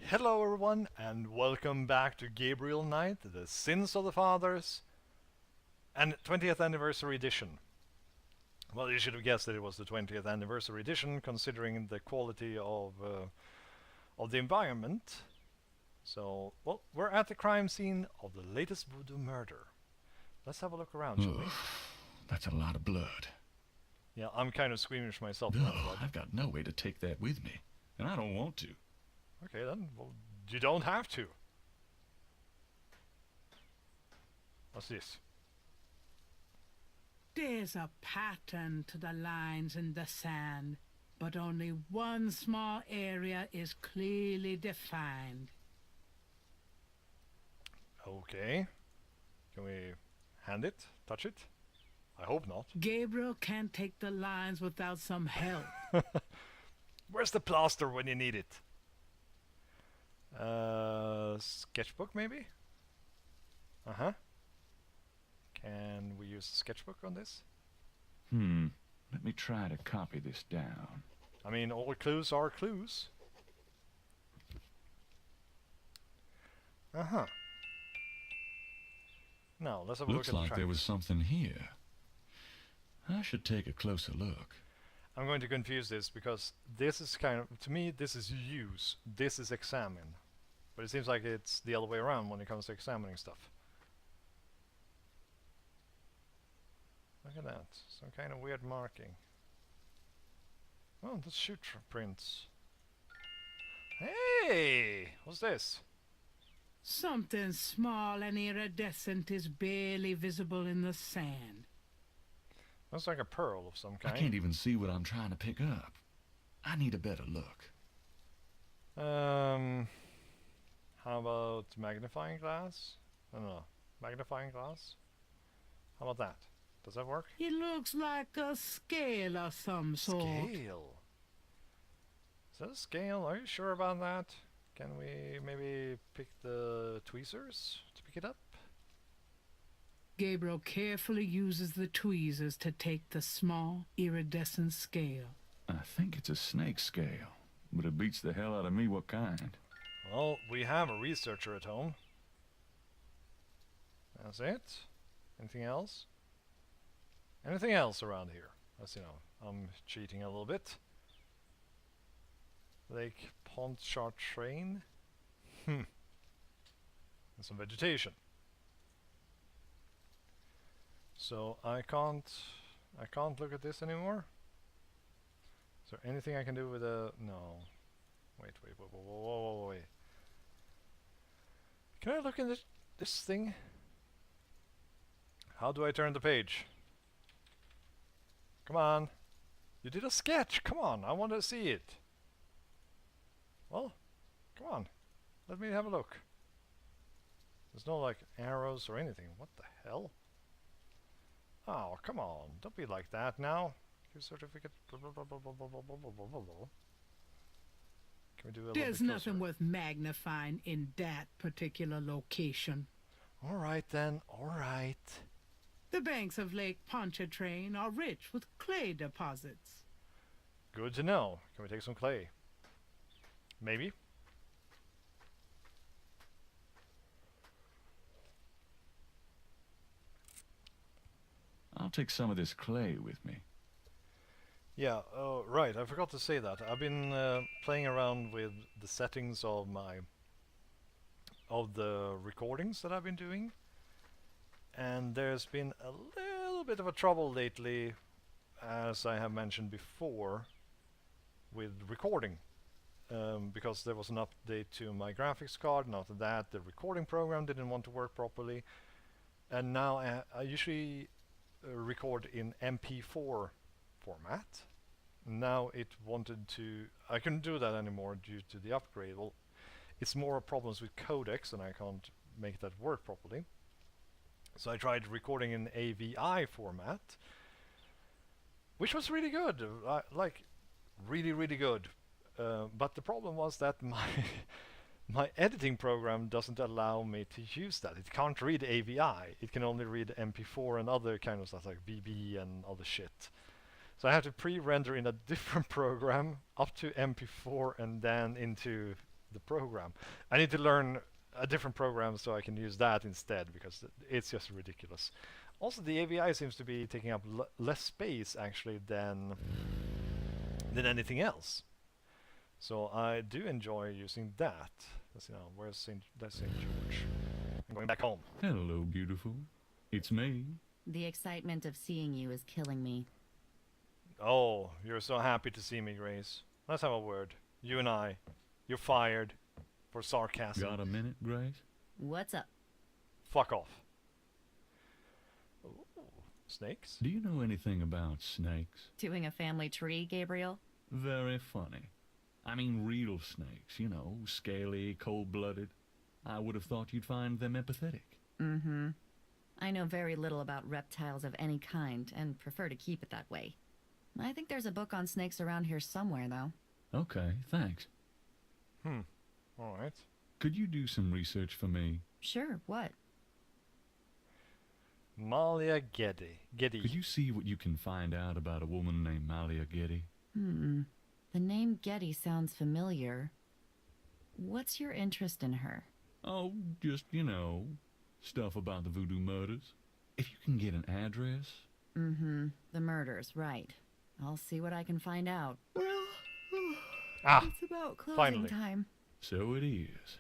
Hello everyone and welcome back to Gabriel Knight, the Sins of the Fathers and 20th Anniversary Edition. Well, you should have guessed that it was the 20th Anniversary Edition considering the quality of the environment. So, well, we're at the crime scene of the latest voodoo murder. Let's have a look around, shall we? That's a lot of blood. Yeah, I'm kind of squeamish myself. No, I've got no way to take that with me, and I don't want to. Okay then, well, you don't have to. What's this? There's a pattern to the lines in the sand, but only one small area is clearly defined. Okay. Can we hand it? Touch it? I hope not. Gabriel can't take the lines without some help. Where's the plaster when you need it? Sketchbook maybe? Uh-huh. Can we use a sketchbook on this? Let me try to copy this down. I mean, all clues are clues. Uh-huh. Now, let's have a look Looks at the like tracks. there was something here. I should take a closer look. I'm going to confuse this because this is kind of, to me, this is use. This is examine. But it seems like it's the other way around when it comes to examining stuff. Look at that. Some kind of weird marking. Oh, that's shoe prints. Hey! What's this? Something small and iridescent is barely visible in the sand. Looks like a pearl of some I kind. can't even see what I'm trying to pick up. I need a better look. How about magnifying glass? I don't know. Magnifying glass? How about that? Does that work? It looks like a scale of some sort. Scale. Is that a scale? Are you sure about that? Can we maybe pick the tweezers to pick it up? Gabriel carefully uses the tweezers to take the small, iridescent scale. I think it's a snake scale, but it beats the hell out of me what kind. Well, we have a researcher at home. That's it. Anything else? Anything else around here? As you know, I'm cheating a little bit. Lake Pontchartrain. And some vegetation. So I can't look at this anymore. Is there anything I can do with a no? Wait, wait. Can I look in this thing? How do I turn the page? Come on. You did a sketch. Come on, I want to see it. Well, come on. Let me have a look. There's no like arrows or anything. What the hell? Oh, come on. Don't be like that now. Give certificate. Blah, blah, blah, blah, blah, blah, blah, blah, blah, blah. Can we do a little There's bit nothing closer? worth magnifying in that particular location. Alright then, alright. The banks of Lake Pontchartrain are rich with clay deposits. Good to know. Can we take some clay? Maybe. I'll take some of this clay with me. Yeah, right, I forgot to say that. I've been playing around with the settings of the recordings that I've been doing. And there's been a little bit of a trouble lately, as I have mentioned before, with recording. Because there was an update to my graphics card, and after that the recording program didn't want to work properly. And now I usually record in MP4 format. Now it wanted to... I couldn't do that anymore due to the upgrade. Well, it's more problems with codecs and I can't make that work properly. So I tried recording in AVI format, which was really good, like really good. But the problem was that my editing program doesn't allow me to use that. It can't read AVI. It can only read MP4 and other kind of stuff like VB and other shit. So I have to pre-render in a different program up to MP4 and then into the program. I need to learn a different program so I can use that instead because it's just ridiculous. Also, the AVI seems to be taking up less space actually than anything else. So I do enjoy using that. Let's see now, where's that's St. George? I'm going back home. Hello, beautiful. It's me. The excitement of seeing you is killing me. Oh, you're so happy to see me, Grace. Let's have a word. You and I. You're fired for sarcasm. Got a minute, Grace? What's up? Fuck off. Ooh, snakes? Do you know anything about snakes? Doing a family tree, Gabriel? Very funny. I mean real snakes, you know, scaly, cold-blooded. I would have thought you'd find them empathetic. Mm-hmm. I know very little about reptiles of any kind, and prefer to keep it that way. I think there's a book on snakes around here somewhere, though. Okay, thanks. Alright. Could you do some research for me? Sure, what? Malia Getty. Could you see what you can find out about a woman named Malia Getty? The name Getty sounds familiar. What's your interest in her? Oh, just, you know, stuff about the voodoo murders. If you can get an address... The murders, right. I'll see what I can find out. Ah! It's about closing finally. time. So it is.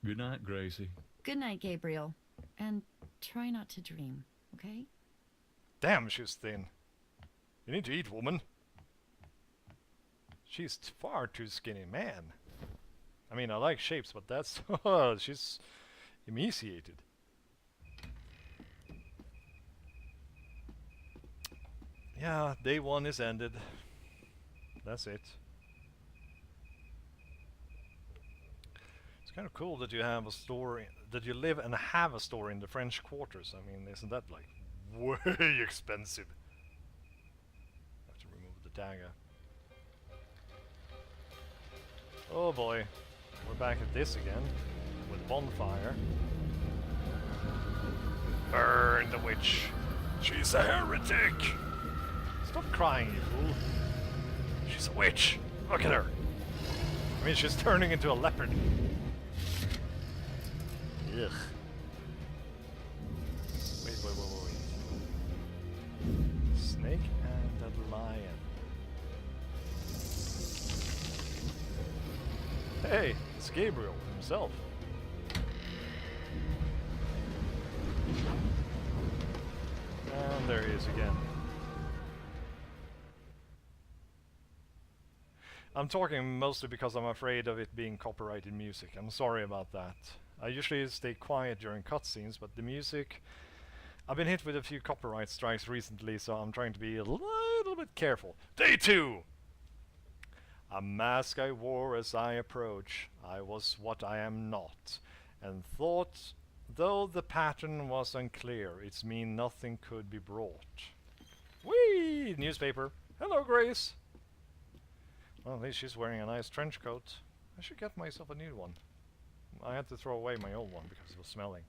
Good night, Gracie. Good night, Gabriel. And try not to dream, okay? Damn, she's thin. You need to eat, woman. She's far too skinny, man. I mean, I like shapes, but that's... she's emaciated. Yeah, day one is ended. That's it. It's kind of cool that you have a store, that you live and have a store in the French quarters. I mean, isn't that like way expensive? Have to remove the dagger. Oh boy, we're back at this again with bonfire. Burn the witch. She's a heretic. Stop crying, you fool. She's a witch. Look at her. I mean, she's turning into a leopard. Ugh. Wait. Snake and a lion. Hey, it's Gabriel himself. And there he is again. I'm talking mostly because I'm afraid of it being copyrighted music. I'm sorry about that. I usually stay quiet during cutscenes, but the music... I've been hit with a few copyright strikes recently, so I'm trying to be a little bit careful. Day 2! A mask I wore as I approach. I was what I am not, and thought, though the pattern was unclear, its mean nothing could be brought. Whee! Newspaper. Hello, Grace. Well, at least she's wearing a nice trench coat. I should get myself a new one. I had to throw away my old one because it was smelling.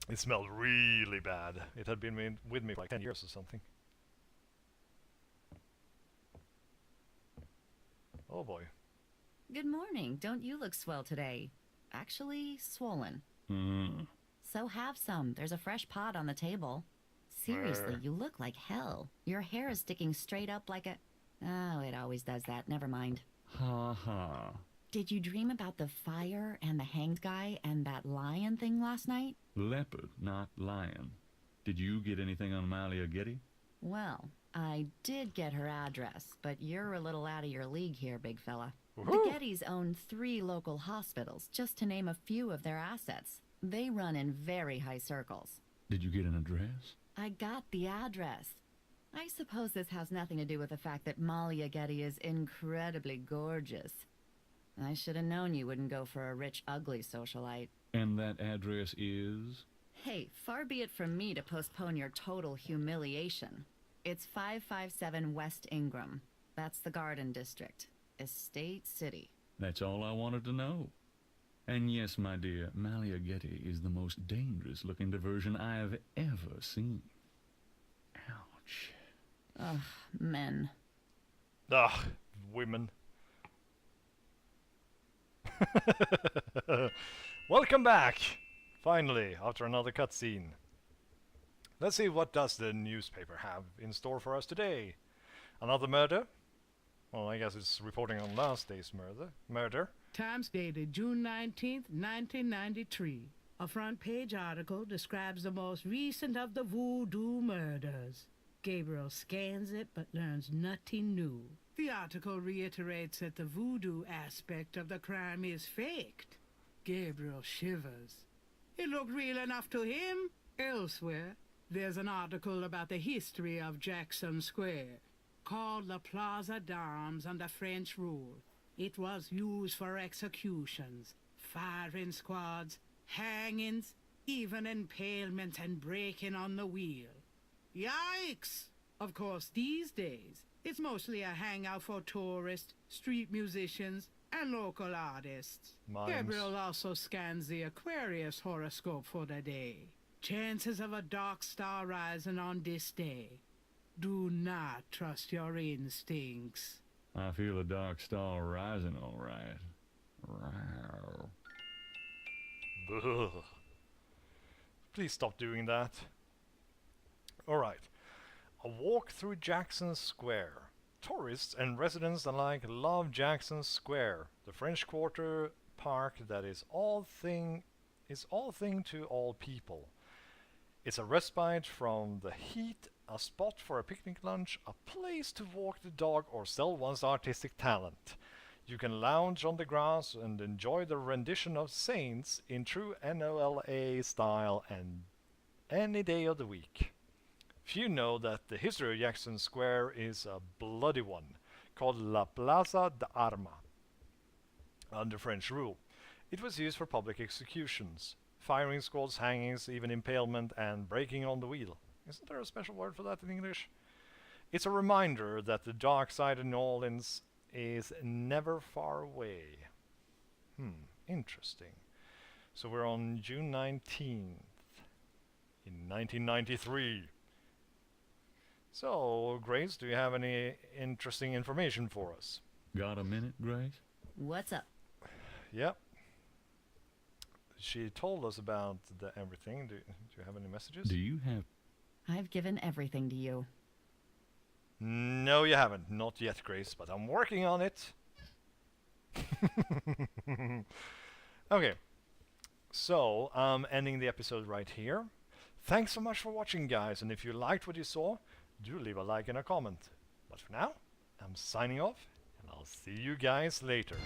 It smelled really bad. It had been with me for like 10 years or something. Oh boy. Good morning. Don't you look swell today? Actually, swollen. So have some. There's a fresh pot on the table. Seriously, you look like hell. Your hair is sticking straight up like a... Oh, it always does that. Never mind. Ha ha. Did you dream about the fire and the hanged guy and that lion thing last night? Leopard, not lion. Did you get anything on Malia Getty? Well, I did get her address, but you're a little out of your league here, big fella. Woohoo! The Gettys own 3 local hospitals, just to name a few of their assets. They run in very high circles. Did you get an address? I got the address. I suppose this has nothing to do with the fact that Malia Getty is incredibly gorgeous. I should have known you wouldn't go for a rich, ugly socialite. And that address is? Hey, far be it from me to postpone your total humiliation. It's 557 West Ingram. That's the Garden District. Estate City. That's all I wanted to know. And yes, my dear, Malia Getty is the most dangerous-looking diversion I have ever seen. Ouch. Ugh, men. Ugh, women. Welcome back! Finally, after another cutscene. Let's see, what does the newspaper have in store for us today? Another murder? Well, I guess it's reporting on last day's murder. Times dated June 19th, 1993. A front-page article describes the most recent of the voodoo murders. Gabriel scans it but learns nothing new. The article reiterates that the voodoo aspect of the crime is faked. Gabriel shivers. It looked real enough to him. Elsewhere, there's an article about the history of Jackson Square, called the Plaza d'Armes under French rule. It was used for executions, firing squads, hangings, even impalement and breaking on the wheel. Yikes! Of course, these days, it's mostly a hangout for tourists, street musicians, and local artists. Mimes. Gabriel also scans the Aquarius horoscope for the day. Chances of a dark star rising on this day. Do not trust your instincts. I feel a dark star rising, all right. Rawr. Ugh. Please stop doing that. Alright. A walk through Jackson Square. Tourists and residents alike love Jackson Square, the French Quarter park that is all thing to all people. It's a respite from the heat, a spot for a picnic lunch, a place to walk the dog or sell one's artistic talent. You can lounge on the grass and enjoy the rendition of Saints in true NOLA style and any day of the week. Few know that the history of Jackson Square is a bloody one, called La Plaza d'Armes. Under French rule, it was used for public executions, firing squads, hangings, even impalement, and breaking on the wheel. Isn't there a special word for that in English? It's a reminder that the dark side of New Orleans is never far away. Interesting. So we're on June 19th in 1993. So, Grace, do you have any interesting information for us? Got a minute, Grace? What's up? Yep. She told us about everything. Do you have any messages? Do you have... I've given everything to you. No, you haven't. Not yet, Grace, but I'm working on it. Okay. So, I'm ending the episode right here. Thanks so much for watching, guys, and if you liked what you saw, do leave a like and a comment. But for now, I'm signing off, and I'll see you guys later.